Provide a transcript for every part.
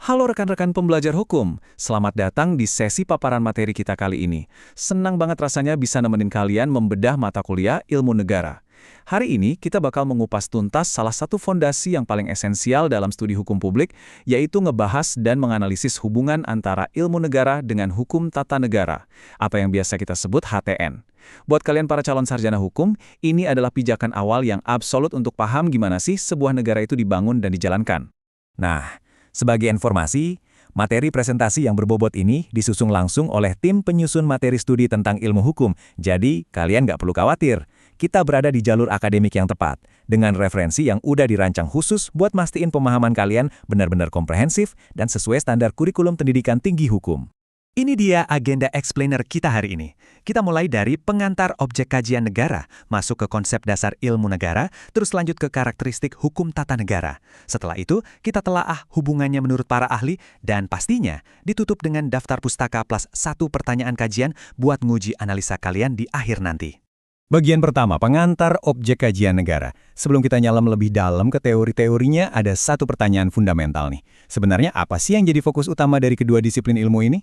Halo rekan-rekan pembelajar hukum, selamat datang di sesi paparan materi kita kali ini. Senang banget rasanya bisa nemenin kalian membedah mata kuliah ilmu negara. Hari ini kita bakal mengupas tuntas salah satu fondasi yang paling esensial dalam studi hukum publik, yaitu ngebahas dan menganalisis hubungan antara ilmu negara dengan hukum tata negara, atau yang biasa kita sebut HTN. Buat kalian para calon sarjana hukum, ini adalah pijakan awal yang absolut untuk paham gimana sih sebuah negara itu dibangun dan dijalankan. Nah, sebagai informasi, materi presentasi yang berbobot ini disusun langsung oleh tim penyusun materi studi tentang ilmu hukum, jadi kalian nggak perlu khawatir. Kita berada di jalur akademik yang tepat, dengan referensi yang udah dirancang khusus buat mastiin pemahaman kalian benar-benar komprehensif dan sesuai standar kurikulum pendidikan tinggi hukum. Ini dia agenda explainer kita hari ini. Kita mulai dari pengantar objek kajian negara, masuk ke konsep dasar ilmu negara, terus lanjut ke karakteristik hukum tata negara. Setelah itu, kita telaah hubungannya menurut para ahli, dan pastinya ditutup dengan daftar pustaka plus 1 pertanyaan kajian buat nguji analisa kalian di akhir nanti. Bagian pertama, pengantar objek kajian negara. Sebelum kita nyelam lebih dalam ke teori-teorinya, ada satu pertanyaan fundamental nih. Sebenarnya apa sih yang jadi fokus utama dari kedua disiplin ilmu ini?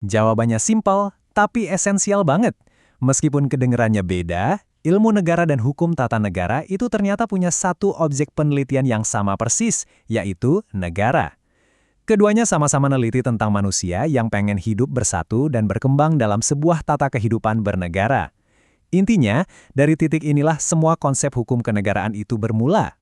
Jawabannya simpel, tapi esensial banget. Meskipun kedengerannya beda, ilmu negara dan hukum tata negara itu ternyata punya satu objek penelitian yang sama persis, yaitu negara. Keduanya sama-sama neliti tentang manusia yang pengen hidup bersatu dan berkembang dalam sebuah tata kehidupan bernegara. Intinya, dari titik inilah semua konsep hukum kenegaraan itu bermula.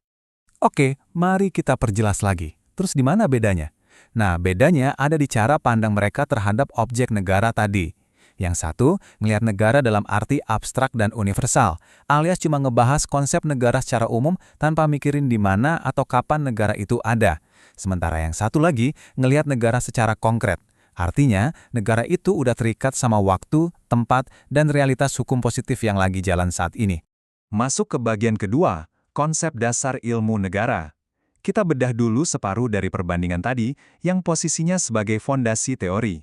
Oke, mari kita perjelas lagi. Terus di mana bedanya? Nah, bedanya ada di cara pandang mereka terhadap objek negara tadi. Yang satu, ngelihat negara dalam arti abstrak dan universal, alias cuma ngebahas konsep negara secara umum tanpa mikirin di mana atau kapan negara itu ada. Sementara yang satu lagi, ngelihat negara secara konkret. Artinya, negara itu udah terikat sama waktu, tempat, dan realitas hukum positif yang lagi jalan saat ini. Masuk ke bagian kedua, konsep dasar ilmu negara. Kita bedah dulu separuh dari perbandingan tadi yang posisinya sebagai fondasi teori.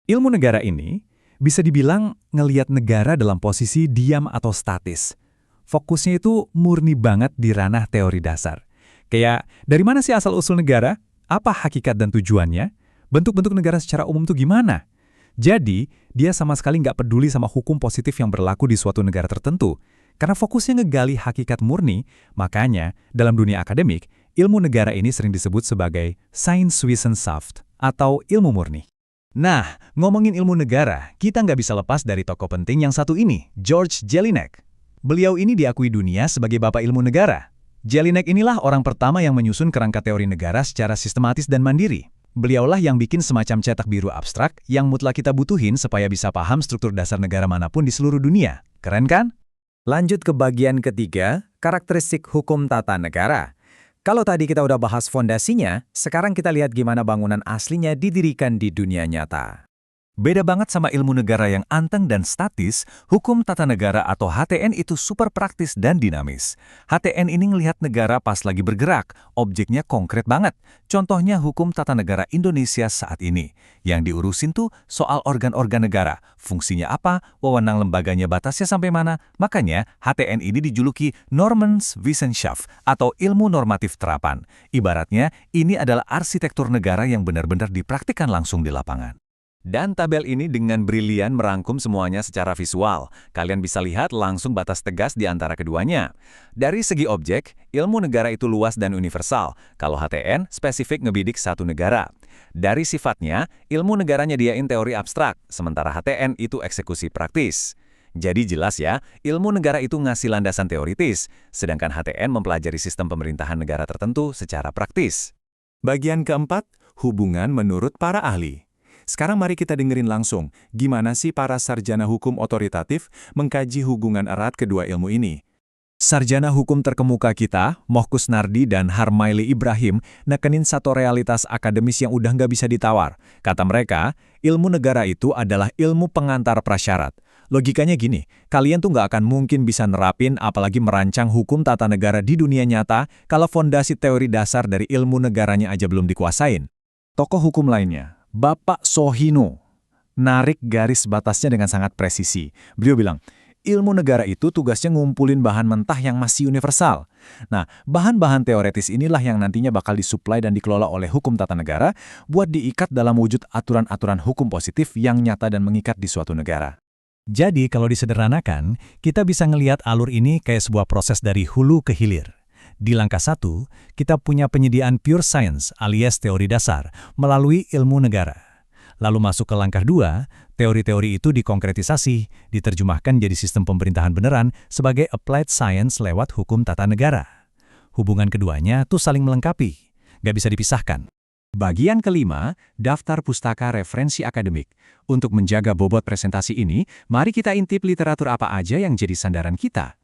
Ilmu negara ini bisa dibilang ngelihat negara dalam posisi diam atau statis. Fokusnya itu murni banget di ranah teori dasar. Kayak, dari mana sih asal-usul negara? Apa hakikat dan tujuannya? Bentuk-bentuk negara secara umum tuh gimana? Jadi, dia sama sekali nggak peduli sama hukum positif yang berlaku di suatu negara tertentu. Karena fokusnya ngegali hakikat murni, makanya dalam dunia akademik, ilmu negara ini sering disebut sebagai Science-Wissenschaft atau ilmu murni. Nah, ngomongin ilmu negara, kita nggak bisa lepas dari tokoh penting yang satu ini, George Jelinek. Beliau ini diakui dunia sebagai bapak ilmu negara. Jelinek inilah orang pertama yang menyusun kerangka teori negara secara sistematis dan mandiri. Beliaulah yang bikin semacam cetak biru abstrak yang mutlak kita butuhin supaya bisa paham struktur dasar negara manapun di seluruh dunia. Keren kan? Lanjut ke bagian ketiga, karakteristik hukum tata negara. Kalau tadi kita udah bahas fondasinya, sekarang kita lihat gimana bangunan aslinya didirikan di dunia nyata. Beda banget sama ilmu negara yang anteng dan statis, hukum tata negara atau HTN itu super praktis dan dinamis. HTN ini ngelihat negara pas lagi bergerak, objeknya konkret banget. Contohnya hukum tata negara Indonesia saat ini. Yang diurusin tuh soal organ-organ negara, fungsinya apa, wewenang lembaganya batasnya sampai mana. Makanya HTN ini dijuluki Normenswissenschaft atau ilmu normatif terapan. Ibaratnya ini adalah arsitektur negara yang benar-benar dipraktikkan langsung di lapangan. Dan tabel ini dengan brilian merangkum semuanya secara visual. Kalian bisa lihat langsung batas tegas di antara keduanya. Dari segi objek, ilmu negara itu luas dan universal. Kalau HTN, spesifik ngebidik satu negara. Dari sifatnya, ilmu negara nyediain teori abstrak, sementara HTN itu eksekusi praktis. Jadi jelas ya, ilmu negara itu ngasih landasan teoritis, sedangkan HTN mempelajari sistem pemerintahan negara tertentu secara praktis. Bagian keempat, hubungan menurut para ahli. Sekarang mari kita dengerin langsung, gimana sih para sarjana hukum otoritatif mengkaji hubungan erat kedua ilmu ini. Sarjana hukum terkemuka kita, Mohkus Nardi dan Harmaili Ibrahim, nekenin satu realitas akademis yang udah nggak bisa ditawar. Kata mereka, ilmu negara itu adalah ilmu pengantar prasyarat. Logikanya gini, kalian tuh nggak akan mungkin bisa nerapin apalagi merancang hukum tata negara di dunia nyata kalau fondasi teori dasar dari ilmu negaranya aja belum dikuasain. Tokoh hukum lainnya, Bapak Sohino, narik garis batasnya dengan sangat presisi. Beliau bilang, Ilmu negara itu tugasnya ngumpulin bahan mentah yang masih universal. Nah, bahan-bahan teoretis inilah yang nantinya bakal disuplai dan dikelola oleh hukum tata negara buat diikat dalam wujud aturan-aturan hukum positif yang nyata dan mengikat di suatu negara. Jadi kalau disederhanakan, kita bisa ngelihat alur ini kayak sebuah proses dari hulu ke hilir. Di langkah 1, kita punya penyediaan pure science alias teori dasar melalui ilmu negara. Lalu masuk ke langkah 2, teori-teori itu dikonkretisasi, diterjemahkan jadi sistem pemerintahan beneran sebagai applied science lewat hukum tata negara. Hubungan keduanya tuh saling melengkapi, nggak bisa dipisahkan. Bagian kelima, daftar pustaka referensi akademik. Untuk menjaga bobot presentasi ini, mari kita intip literatur apa aja yang jadi sandaran kita.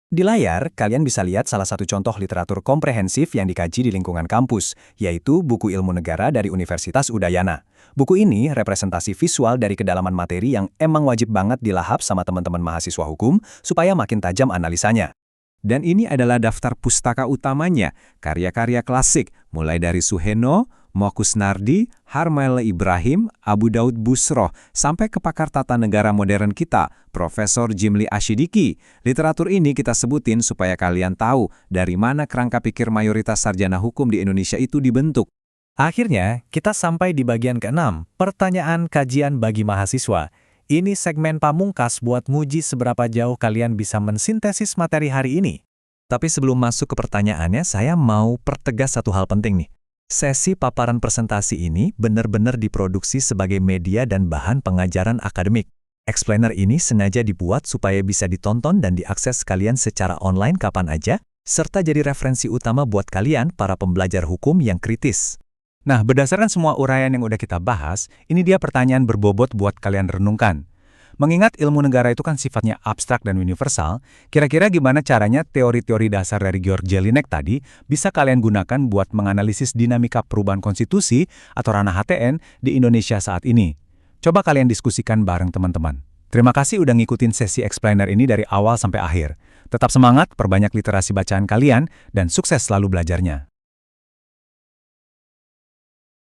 Di layar, kalian bisa lihat salah satu contoh literatur komprehensif yang dikaji di lingkungan kampus, yaitu buku ilmu negara dari Universitas Udayana. Buku ini representasi visual dari kedalaman materi yang emang wajib banget dilahap sama teman-teman mahasiswa hukum supaya makin tajam analisanya. Dan ini adalah daftar pustaka utamanya, karya-karya klasik, mulai dari Suheno, Mokus Nardi, Harmail Ibrahim, Abu Daud Busroh, sampai ke pakar tata negara modern kita, Profesor Jimli Ashidiki. Literatur ini kita sebutin supaya kalian tahu dari mana kerangka pikir mayoritas sarjana hukum di Indonesia itu dibentuk. Akhirnya, kita sampai di bagian ke-6, pertanyaan kajian bagi mahasiswa. Ini segmen pamungkas buat nguji seberapa jauh kalian bisa mensintesis materi hari ini. Tapi sebelum masuk ke pertanyaannya, saya mau pertegas satu hal penting nih. Sesi paparan presentasi ini benar-benar diproduksi sebagai media dan bahan pengajaran akademik. Explainer ini sengaja dibuat supaya bisa ditonton dan diakses kalian secara online kapan aja, serta jadi referensi utama buat kalian para pembelajar hukum yang kritis. Nah, berdasarkan semua uraian yang udah kita bahas, ini dia pertanyaan berbobot buat kalian renungkan. Mengingat ilmu negara itu kan sifatnya abstrak dan universal, kira-kira gimana caranya teori-teori dasar dari Georg Jelinek tadi bisa kalian gunakan buat menganalisis dinamika perubahan konstitusi atau ranah HTN di Indonesia saat ini? Coba kalian diskusikan bareng teman-teman. Terima kasih udah ngikutin sesi explainer ini dari awal sampai akhir. Tetap semangat, perbanyak literasi bacaan kalian, dan sukses selalu belajarnya.